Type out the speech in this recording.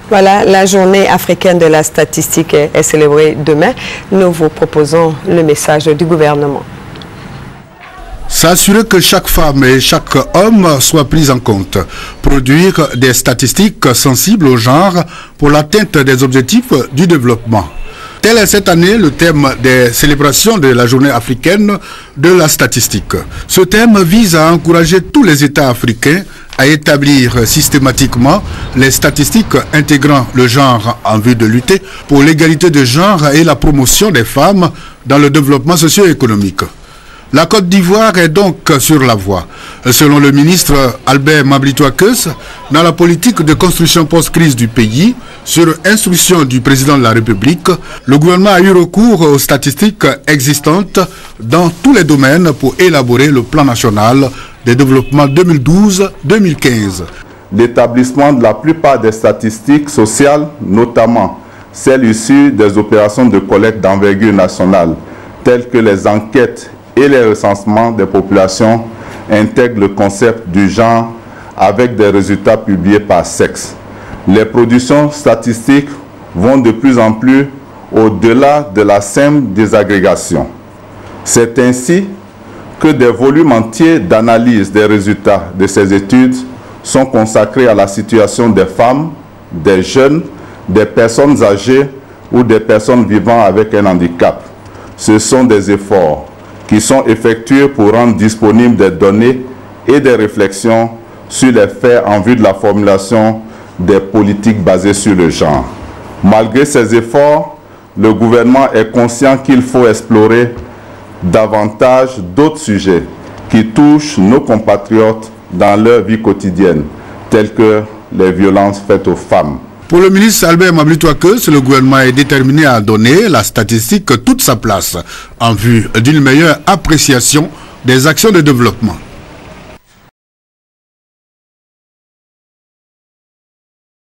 Voilà, la journée africaine de la statistique est célébrée demain. Nous vous proposons le message du gouvernement. S'assurer que chaque femme et chaque homme soient pris en compte. Produire des statistiques sensibles au genre pour l'atteinte des objectifs du développement. Tel est cette année le thème des célébrations de la journée africaine de la statistique. Ce thème vise à encourager tous les États africains à établir systématiquement les statistiques intégrant le genre en vue de lutter pour l'égalité de genre et la promotion des femmes dans le développement socio-économique. La Côte d'Ivoire est donc sur la voie. Selon le ministre Albert Mablitois-Keus, dans la politique de construction post-crise du pays, sur instruction du président de la République, le gouvernement a eu recours aux statistiques existantes dans tous les domaines pour élaborer le plan national de développement 2012-2015. L'établissement de la plupart des statistiques sociales, notamment celles issues des opérations de collecte d'envergure nationale, telles que les enquêtes et les recensements des populations, intègrent le concept du genre avec des résultats publiés par sexe. Les productions statistiques vont de plus en plus au-delà de la simple désagrégation. C'est ainsi que des volumes entiers d'analyse des résultats de ces études sont consacrés à la situation des femmes, des jeunes, des personnes âgées ou des personnes vivant avec un handicap. Ce sont des efforts qui sont effectués pour rendre disponibles des données et des réflexions sur les faits en vue de la formulation des politiques basées sur le genre. Malgré ces efforts, le gouvernement est conscient qu'il faut explorer davantage d'autres sujets qui touchent nos compatriotes dans leur vie quotidienne, tels que les violences faites aux femmes. Pour le ministre Albert Mablitois-Keus, le gouvernement est déterminé à donner la statistique toute sa place en vue d'une meilleure appréciation des actions de développement.